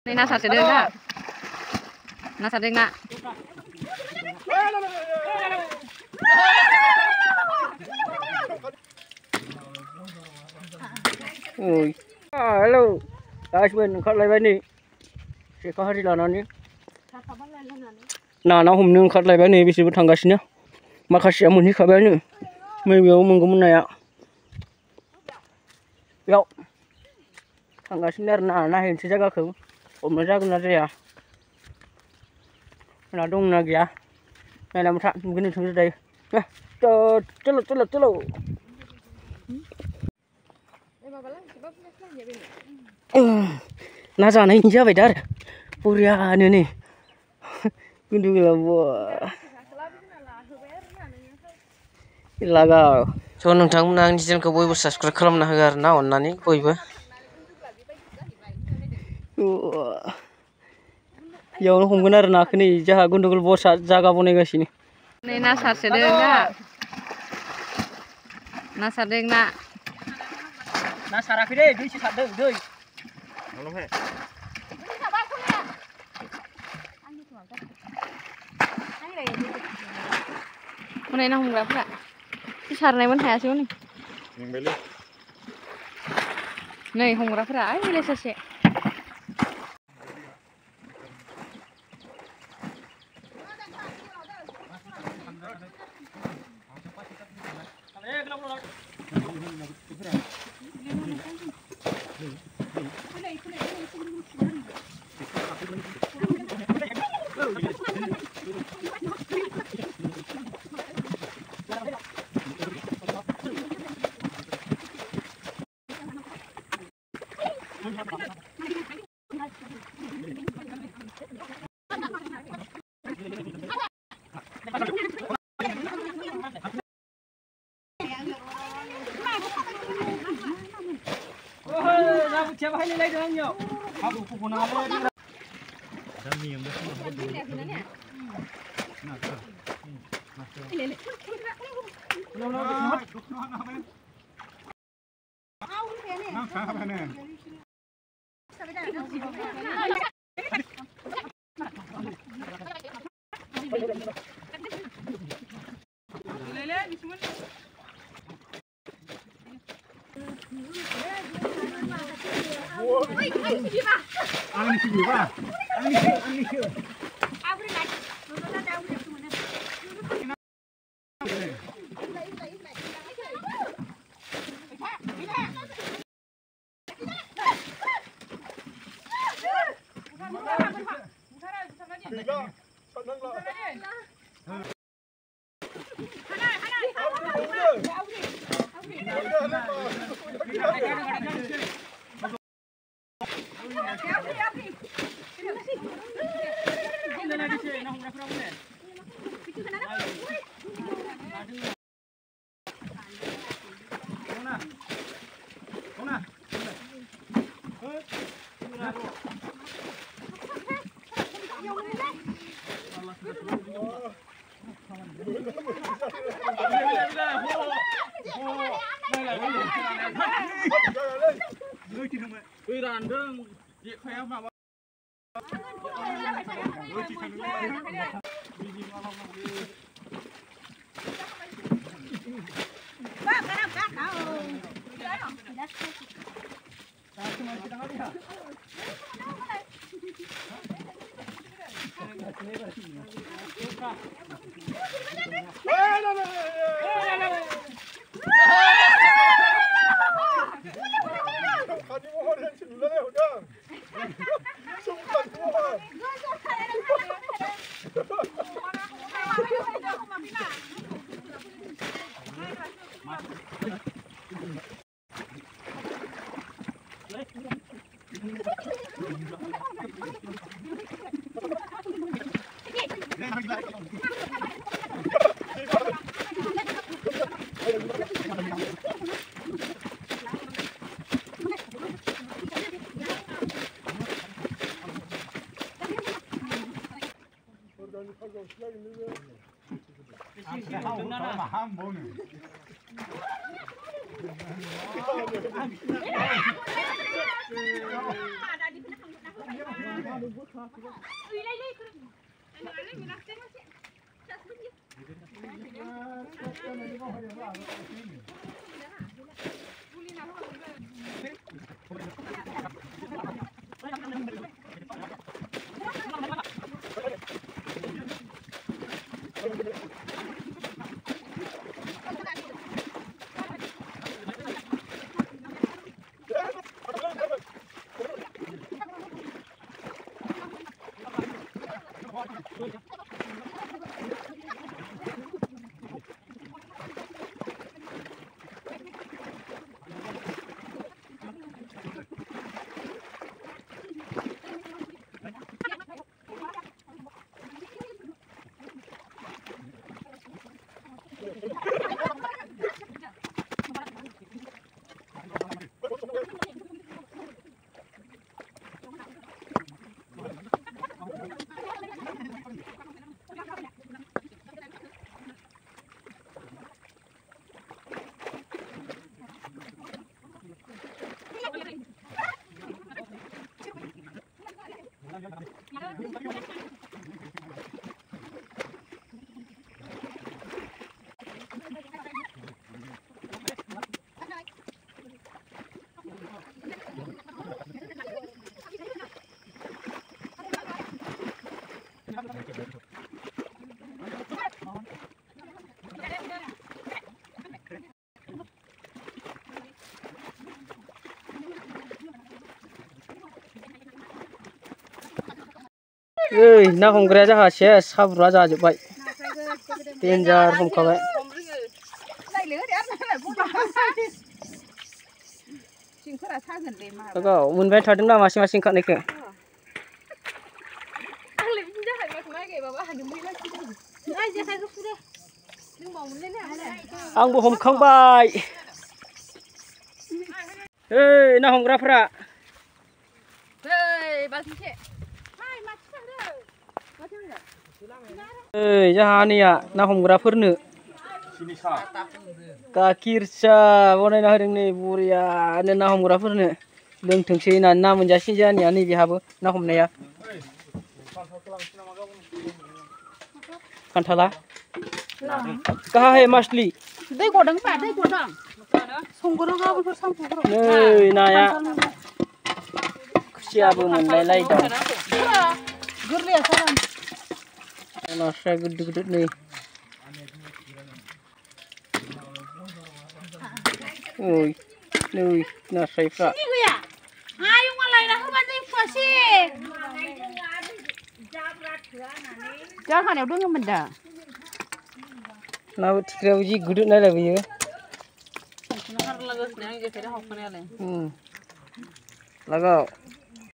Ini nasar sedeng nak. Nasar sedeng nak. Oi. Halo. Guys, khát lại bên đi. Sẽ có hari लानानै. नाना हमनो ओंखारलायबाय नै बिसोरबो थांगासिनो माखासेया मोनहैखाबायानो नैबेयाव मोनगौमोन नाया बेयाव थांगासिनो आरो ना नायहैनोसै जायगाखौ हमनाय जागोन ना जाया ना दंना गैया नायनानै था नुगोन नोंथांजों दायो चलो चलो चलो ना जानायनि जाबाय दा आरो बरियानो नै Gundu laga. So नोंथांमोना आंनि चेनेलखौ बयबो साबस्क्राइब खालामना हो आरो ना अननानै बयबो. यावनो हमगोन आरो नाखौ नै जाहा गुन्दुगुल बरसा जागा बनायगासिनो. Ini nasar sedeng nak. Nasar sedeng nak. ना साराखै दै दैसो सारदों दै. Mana nak हमग्राफोरा सारनायमोन हायासै हनै नै हमग्राफोरा ओइ बेलाय सासे Siapa ini lagi dengannya? Aku pun nama dia. Ada miem dah semua. ना हमग्राया जाहा सेस हाब्रुआ जाजोब्बाय देन्जार हमखाबाय लोगो मोनबाय थादों ना मासे मासे ओंखारनायखौ आंबो हमखांबाय ना हमग्राफ्रा जाहा नैया ना हमग्राफोरनो गाखिर साहा बनायना होदों नै बरियानो ना हमग्राफोरनो लोंथोंसै होननानै ना मोनजासिन जानिया नैबेहाबो ना हमनाया खान्थाला गाहाय मासलि दै गदों बा दै गदों संगोरो गाबोनफोर सामफोर नै नाया खुसियाबो मोनलायलायदों गोरलैया सारां नास्राय गिदिर गिदिर नै ओइ नै नास्रायफ्रा जाहानायाव दङमोन दा ना बोथिख्रायाव जि गिदिर नायलाय बेयो लागाव